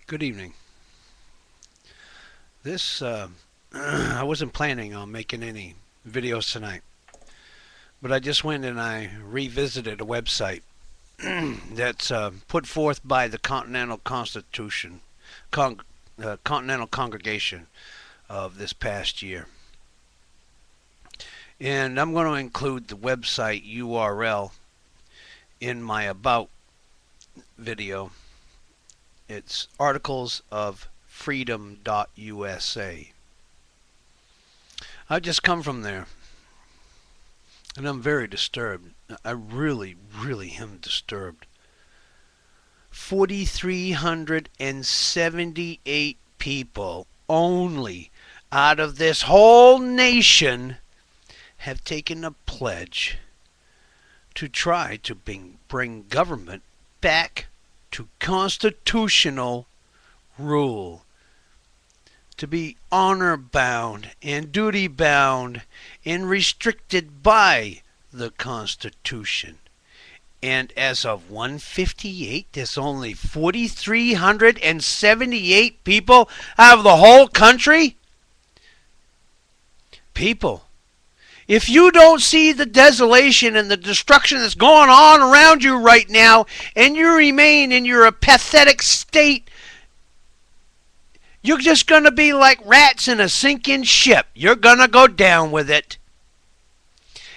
Good evening. This I wasn't planning on making any videos tonight, but I just went and I revisited a website that's put forth by the Continental Congregation of this past year, and I'm going to include the website URL in my about video. It's articlesofreedom.usa. I just come from there, and I'm very disturbed. I really, really am disturbed. 4,378 people only out of this whole nation have taken a pledge to try to bring government back to constitutional rule, to be honor bound and duty bound and restricted by the Constitution. And as of 158, there's only 4,378 people out of the whole country. People, if you don't see the desolation and the destruction that's going on around you right now, and you remain in your pathetic state, you're just going to be like rats in a sinking ship. You're going to go down with it.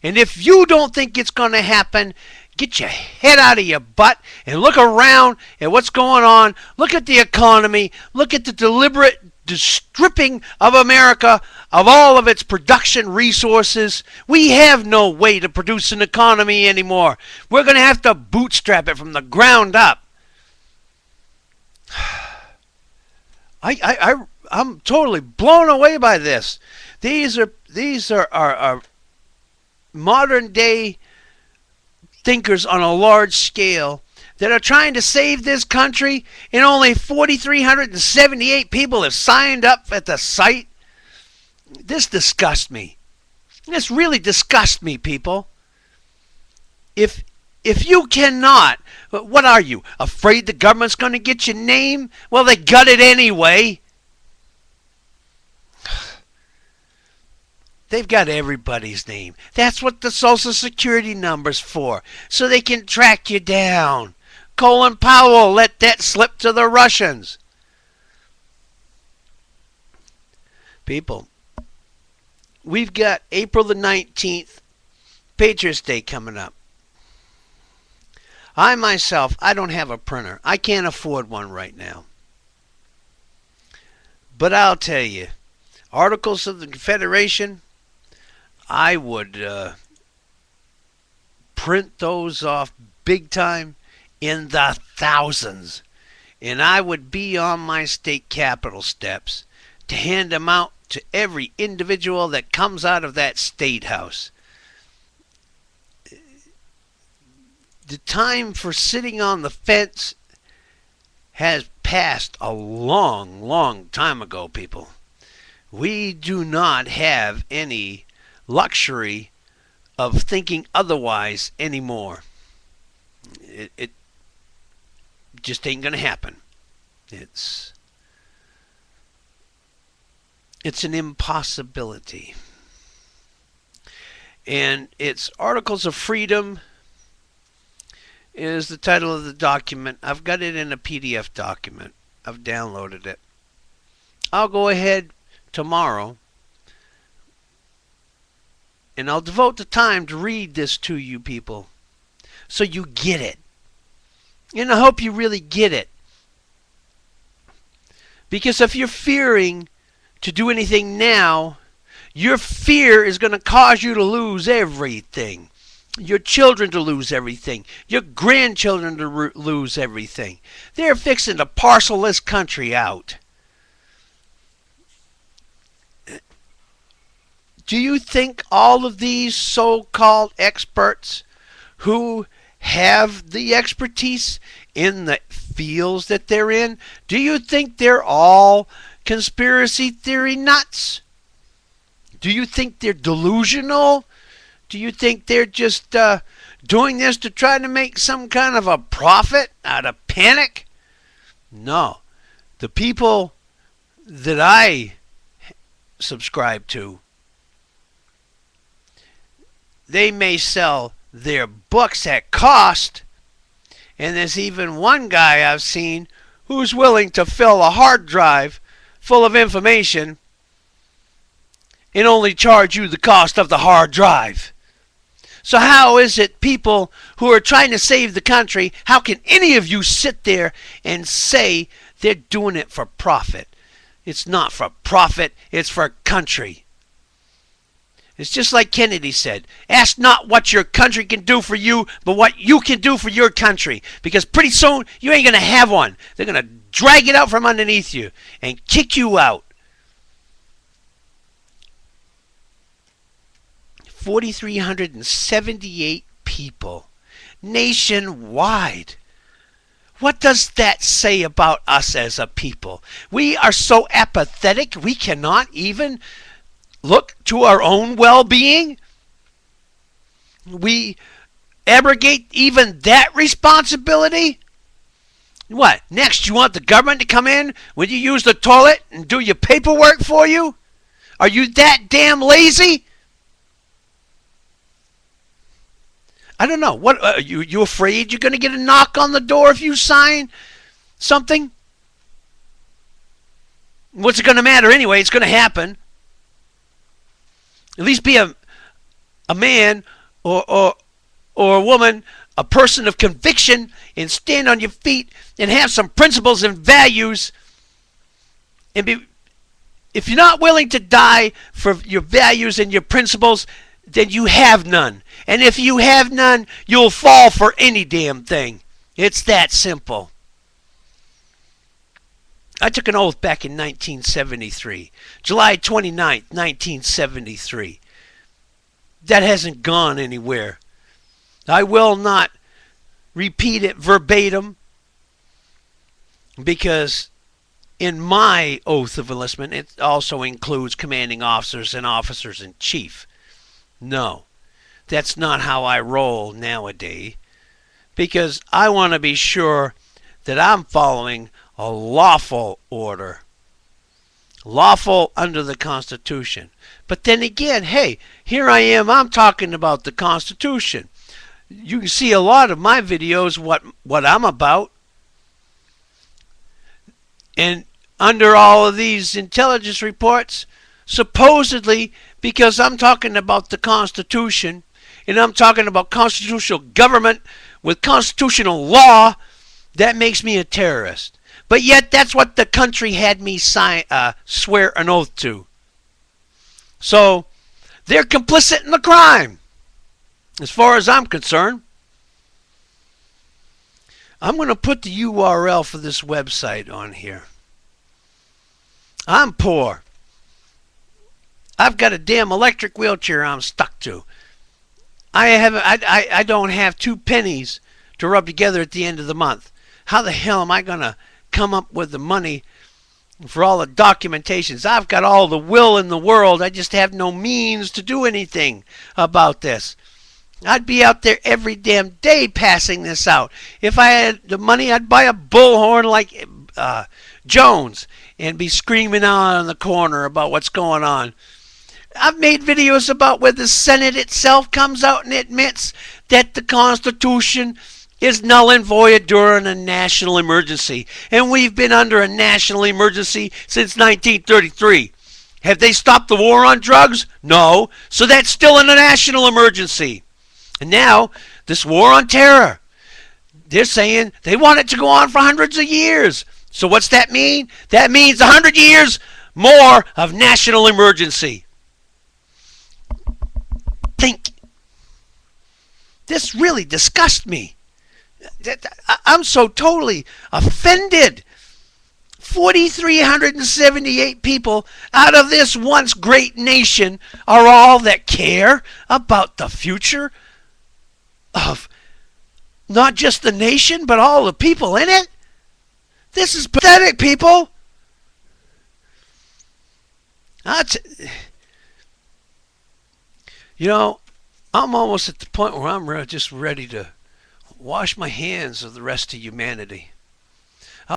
And if you don't think it's going to happen, get your head out of your butt and look around at what's going on. Look at the economy. Look at the deliberate stripping of America of all of its production resources. We have no way to produce an economy anymore. We're going to have to bootstrap it from the ground up. I'm totally blown away by this. These are modern day thinkers on a large scale that are trying to save this country, and only 4,378 people have signed up at the site. This disgusts me. This really disgusts me, people. If you cannot, what are you, afraid the government's going to get your name? Well, they got it anyway. They've got everybody's name. That's what the Social Security number's for, so they can track you down. Colin Powell let that slip to the Russians. People, we've got April the 19th, Patriots Day coming up. I myself, I don't have a printer. I can't afford one right now. But I'll tell you, Articles of the Confederation, I would print those off big time in the thousands. And I would be on my state capitol steps to hand them out to every individual that comes out of that state house. The time for sitting on the fence has passed a long, long time ago, people. We do not have any luxury of thinking otherwise anymore. It just ain't going to happen. It's an impossibility. And it's Articles of Freedom is the title of the document. I've got it in a PDF document. I've downloaded it. I'll go ahead tomorrow and I'll devote the time to read this to you people so you get it. And I hope you really get it. Because if you're fearing to do anything now, your fear is going to cause you to lose everything. Your children to lose everything. Your grandchildren to lose everything. They're fixing to parcel this country out. Do you think all of these so-called experts who have the expertise in the fields that they're in, do you think they're all conspiracy theory nuts? Do you think they're delusional? Do you think they're just doing this to try to make some kind of a profit out of panic? No. The people that I subscribe to, they may sell their books at cost, and there's even one guy I've seen who's willing to fill a hard drive full of information and only charge you the cost of the hard drive. So how is it people who are trying to save the country, how can any of you sit there and say they're doing it for profit? It's not for profit, it's for country. It's just like Kennedy said, ask not what your country can do for you, but what you can do for your country. Because pretty soon, you ain't going to have one. They're going to drag it out from underneath you and kick you out. 4,378 people nationwide. What does that say about us as a people? We are so apathetic, we cannot even look to our own well-being. We abrogate even that responsibility. What? Next, you want the government to come in when you use the toilet and do your paperwork for you? Are you that damn lazy? I don't know. What you afraid you're going to get a knock on the door if you sign something? What's it going to matter anyway? It's going to happen. At least be a man or a woman, a person of conviction, and stand on your feet and have some principles and values. And if you're not willing to die for your values and your principles, then you have none. And if you have none, you'll fall for any damn thing. It's that simple. I took an oath back in 1973, July 29th, 1973. That hasn't gone anywhere. I will not repeat it verbatim because in my oath of enlistment, it also includes commanding officers and officers in chief. No, that's not how I roll nowadays, because I want to be sure that I'm following a lawful order, lawful under the Constitution. But then again, hey, here I am, I'm talking about the Constitution. You can see a lot of my videos, what I'm about. And under all of these intelligence reports, supposedly, because I'm talking about the Constitution, and I'm talking about constitutional government with constitutional law, that makes me a terrorist. But yet, that's what the country had me swear an oath to. So, they're complicit in the crime, as far as I'm concerned. I'm going to put the URL for this website on here. I'm poor. I've got a damn electric wheelchair I'm stuck to. I don't have 2 pennies to rub together at the end of the month. How the hell am I going to come up with the money for all the documentations? I've got all the will in the world. I just have no means to do anything about this. I'd be out there every damn day passing this out. If I had the money, I'd buy a bullhorn like Jones and be screaming out on the corner about what's going on. I've made videos about where the Senate itself comes out and admits that the Constitution is null and void during a national emergency. And we've been under a national emergency since 1933. Have they stopped the war on drugs? No. So that's still in a national emergency. And now, this war on terror. They're saying they want it to go on for hundreds of years. So what's that mean? That means 100 years more of national emergency. Think. This really disgusts me. I'm so totally offended. 4,378 people out of this once great nation are all that care about the future of not just the nation, but all the people in it. This is pathetic, people. You know, I'm almost at the point where I'm just ready to wash my hands of the rest of humanity.